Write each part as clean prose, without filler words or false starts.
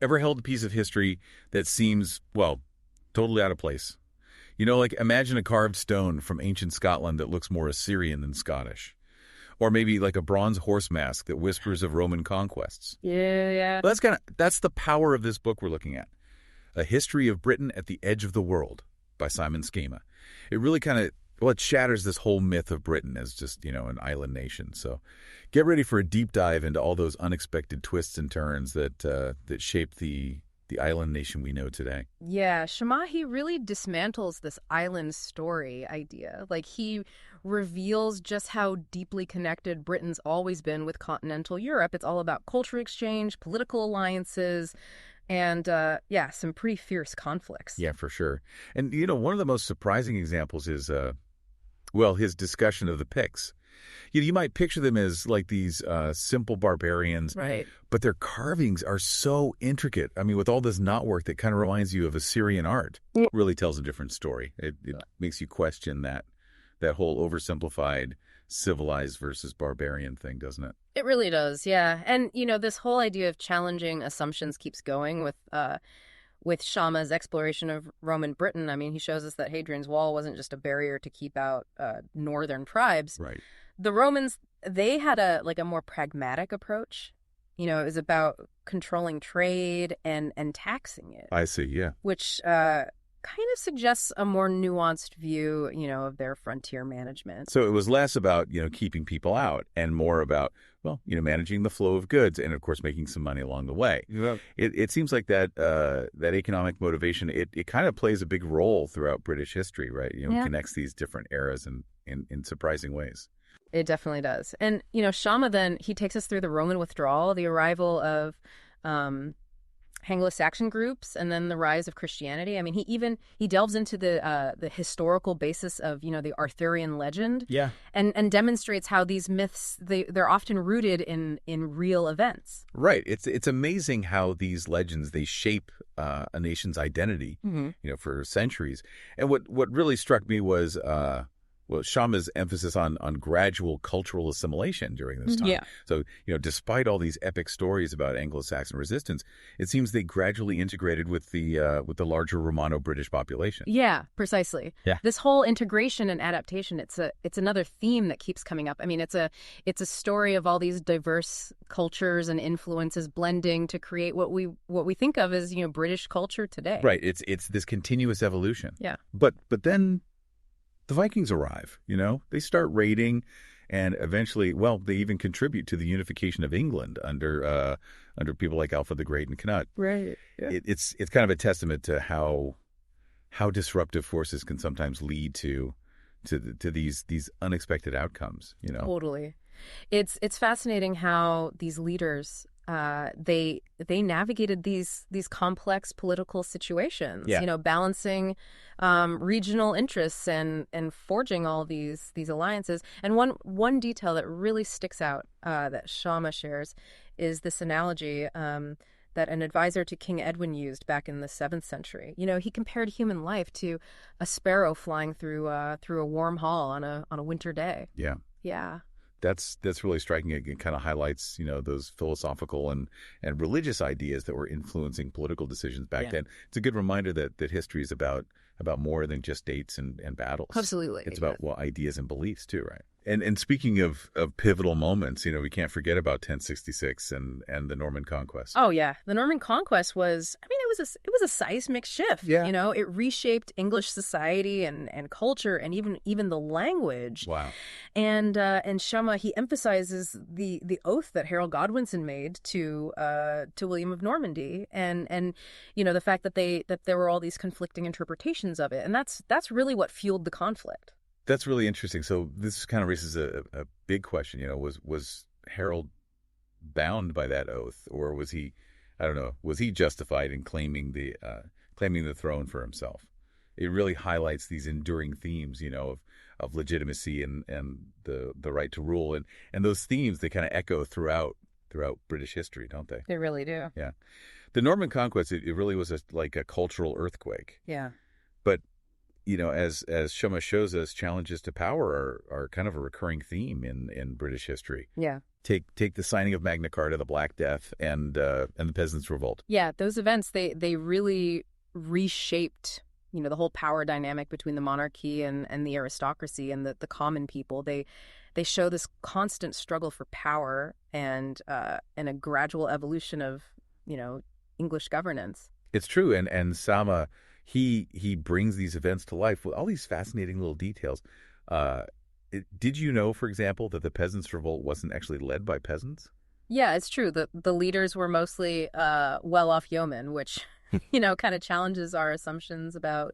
Ever held a piece of history that seems, well, totally out of place? Like imagine a carved stone from ancient Scotland that looks more Assyrian than Scottish. Or maybe like a bronze horse mask that whispers of Roman conquests. Yeah. But that's the power of this book we're looking at. A History of Britain at the Edge of the World by Simon Schama. It really it shatters this whole myth of Britain as just, an island nation. So get ready for a deep dive into all those unexpected twists and turns that shape the island nation we know today. Yeah, Schama, he really dismantles this island story idea. Like, he reveals just how deeply connected Britain's always been with continental Europe. It's all about culture exchange, political alliances, and, some pretty fierce conflicts. Yeah, for sure. And, one of the most surprising examples is, his discussion of the Picts. You might picture them as like these simple barbarians, right? But their carvings are so intricate. I mean, with all this knotwork that kind of reminds you of Assyrian art. It really tells a different story. It makes you question that whole oversimplified civilized versus barbarian thing, doesn't it? It really does, yeah. And, this whole idea of challenging assumptions keeps going with Schama's exploration of Roman Britain. I mean, he shows us that Hadrian's Wall wasn't just a barrier to keep out northern tribes. Right. The Romans, they had a more pragmatic approach. It was about controlling trade and taxing it. I see, yeah. Which kind of suggests a more nuanced view, of their frontier management. So it was less about, keeping people out and more about, managing the flow of goods and, of course, making some money along the way. Yeah. It seems like that economic motivation, it kind of plays a big role throughout British history, right? Connects these different eras in surprising ways. It definitely does. And, Schama then, he takes us through the Roman withdrawal, the arrival of Anglo-Saxon groups, and then the rise of Christianity. I mean, he delves into the historical basis of, the Arthurian legend. Yeah. And demonstrates how these myths, they're often rooted in real events. Right. It's amazing how these legends, they shape a nation's identity, for centuries. And what really struck me was Schama's emphasis on gradual cultural assimilation during this time. Yeah. So, despite all these epic stories about Anglo-Saxon resistance, it seems they gradually integrated with the larger Romano-British population. Yeah, precisely. Yeah. This whole integration and adaptation, it's another theme that keeps coming up. I mean, it's a story of all these diverse cultures and influences blending to create what we think of as, British culture today. Right. It's this continuous evolution. Yeah. But then the Vikings arrive, they start raiding, and eventually, they even contribute to the unification of England under people like Alfred the Great and Canute. Right. Yeah. It's kind of a testament to how disruptive forces can sometimes lead to these unexpected outcomes. Totally. It's fascinating how these leaders they navigated these complex political situations. Yeah. Balancing regional interests and forging all these alliances. And one detail that really sticks out that Schama shares is this analogy that an advisor to King Edwin used back in the 7th century. He compared human life to a sparrow flying through a warm hall on a winter day. Yeah. Yeah. That's really striking. It kind of highlights, those philosophical and religious ideas that were influencing political decisions back then. It's a good reminder that history is about more than just dates and battles. Absolutely. It's about ideas and beliefs too, right? And speaking of pivotal moments, we can't forget about 1066 and the Norman Conquest. Oh yeah, the Norman Conquest was, it was a seismic shift. Yeah. It reshaped English society and culture and even the language. Wow. And Schama, he emphasizes the oath that Harold Godwinson made to William of Normandy, and the fact that there were all these conflicting interpretations of it, and that's really what fueled the conflict. That's really interesting. So this kind of raises a big question. Was Harold bound by that oath, or was he? I don't know. Was he justified in claiming the throne for himself? It really highlights these enduring themes, of legitimacy and the right to rule, and those themes, they kind of echo throughout British history, don't they? They really do. Yeah. The Norman Conquest, it really was like a cultural earthquake. Yeah. But as Schama shows us, challenges to power are kind of a recurring theme in British history. Yeah. take the signing of Magna Carta, the Black Death, and the Peasants' Revolt. Yeah, those events, they really reshaped, the whole power dynamic between the monarchy and the aristocracy and the common people. They show this constant struggle for power and a gradual evolution of, English governance. It's true, and Schama, he brings these events to life with all these fascinating little details. Did you know, for example, that the Peasants' Revolt wasn't actually led by peasants? Yeah, it's true. The leaders were mostly well-off yeomen, which kind of challenges our assumptions about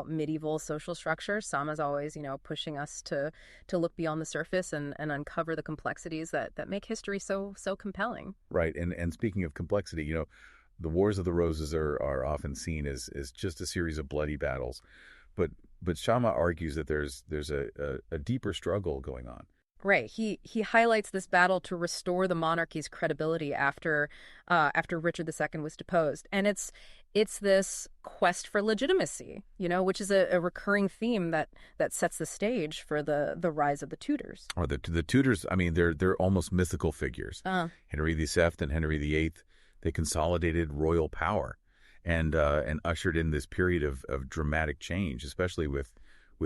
medieval social structure. Sama's always, pushing us to look beyond the surface and uncover the complexities that make history so compelling. Right, and speaking of complexity, the Wars of the Roses are often seen as just a series of bloody battles, but Schama argues that there's a deeper struggle going on. Right. He highlights this battle to restore the monarchy's credibility after Richard II was deposed, and it's this quest for legitimacy, which is a recurring theme that sets the stage for the rise of the Tudors. Or the Tudors, I mean, they're almost mythical figures. Henry VII and Henry VIII, they consolidated royal power and ushered in this period of dramatic change, especially with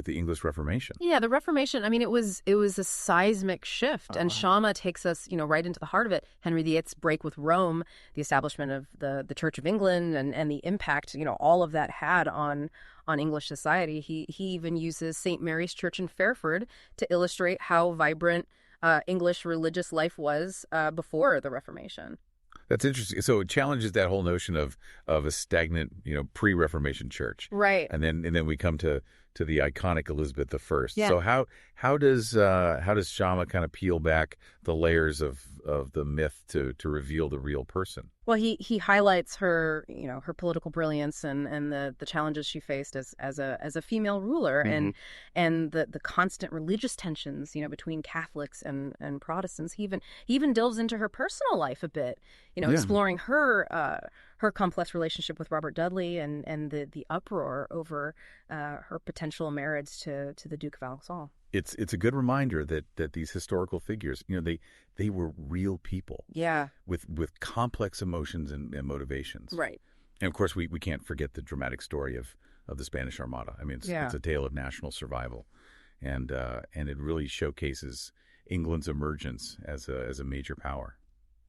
the English Reformation. Yeah, the Reformation, I mean, it was a seismic shift, and Schama takes us, right into the heart of it. Henry VIII's break with Rome, the establishment of the Church of England, and the impact, all of that had on English society. He even uses St. Mary's Church in Fairford to illustrate how vibrant English religious life was before the Reformation. That's interesting. So it challenges that whole notion of a stagnant, pre-Reformation church, right? And then we come to the iconic Elizabeth I. Yeah. So how does Schama kind of peel back the layers of the myth to reveal the real person? Well, he highlights her, her political brilliance and the challenges she faced as a female ruler, Mm-hmm. and the constant religious tensions, between Catholics and Protestants. He even delves into her personal life a bit, exploring her complex relationship with Robert Dudley and the uproar over her potential marriage to the Duke of Alençon. It's a good reminder that these historical figures, they were real people. Yeah. With complex emotions and motivations. Right. And of course, we can't forget the dramatic story of the Spanish Armada. I mean, it's a tale of national survival, and it really showcases England's emergence as a major power.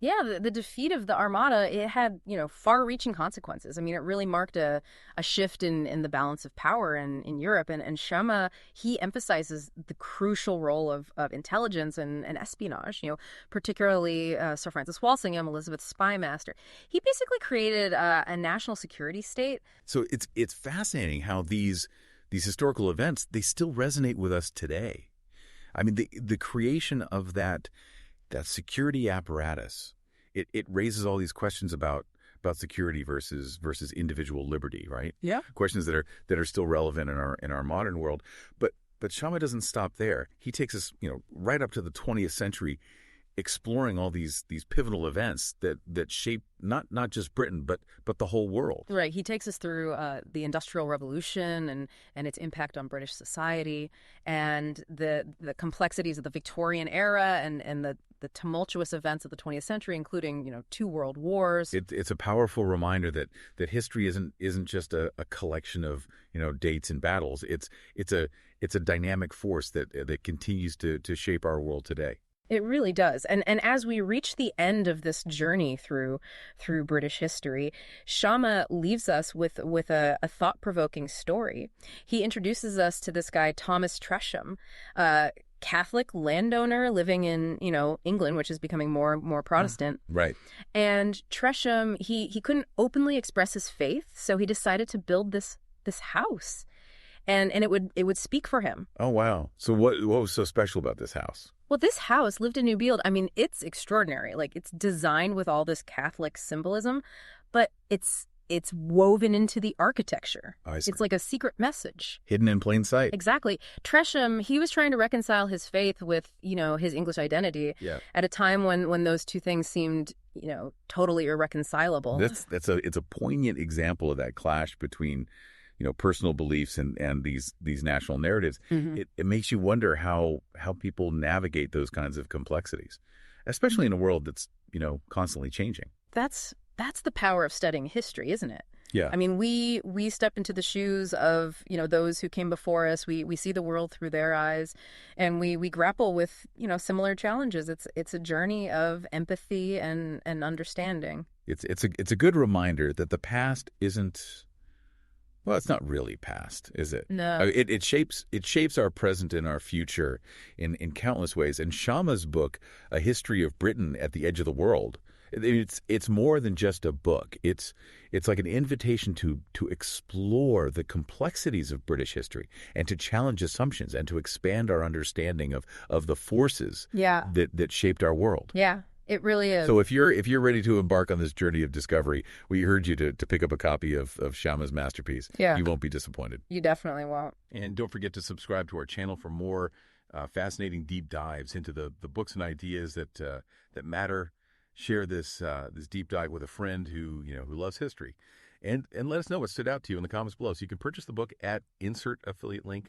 Yeah, the defeat of the Armada, it had, far-reaching consequences. I mean, it really marked a shift in the balance of power in Europe. And Schama, he emphasizes the crucial role of intelligence and espionage, particularly Sir Francis Walsingham, Elizabeth's spy master. He basically created a national security state. So it's fascinating how these historical events, they still resonate with us today. I mean, the creation of that security apparatus, it raises all these questions about security versus individual liberty, right? Yeah. Questions that are still relevant in our modern world. But Schama doesn't stop there. He takes us, right up to the 20th century, exploring all these pivotal events that shape not just Britain but the whole world. Right. He takes us through the Industrial Revolution and its impact on British society, and the complexities of the Victorian era and the tumultuous events of the 20th century, including 2 world wars. It's a powerful reminder that history isn't just a collection of dates and battles. It's a dynamic force that continues to shape our world today. It really does. And as we reach the end of this journey through British history, Schama leaves us with a thought-provoking story. He introduces us to this guy, Thomas Tresham, Catholic landowner living in, England, which is becoming more Protestant. Right. And Tresham, he couldn't openly express his faith, so he decided to build this house. And it would speak for him. Oh, wow. So what was so special about this house? Well, this house, lived in New Bield, I mean, it's extraordinary. Like, it's designed with all this Catholic symbolism, but it's woven into the architecture. I see. It's like a secret message. Hidden in plain sight. Exactly. Tresham, he was trying to reconcile his faith with, his English identity at a time when those two things seemed, totally irreconcilable. It's a poignant example of that clash between personal beliefs and these national narratives. Mm-hmm. It makes you wonder how people navigate those kinds of complexities. especially in a world that's, constantly changing. That's the power of studying history, isn't it? Yeah. I mean, we step into the shoes of, those who came before us. We see the world through their eyes, and we grapple with, similar challenges. It's a journey of empathy and understanding. It's a good reminder that the past isn't, well, it's not really past, is it? No. It shapes our present and our future in countless ways. And Schama's book, A History of Britain at the Edge of the World, it's more than just a book. It's like an invitation to explore the complexities of British history and to challenge assumptions and to expand our understanding of the forces Yeah. that shaped our world. Yeah. It really is. So if you're ready to embark on this journey of discovery, we urge you to pick up a copy of Shama's masterpiece. Yeah. You won't be disappointed. You definitely won't. And don't forget to subscribe to our channel for more fascinating deep dives into the books and ideas that matter. Share this deep dive with a friend who loves history, and let us know what stood out to you in the comments below. So you can purchase the book at insert affiliate link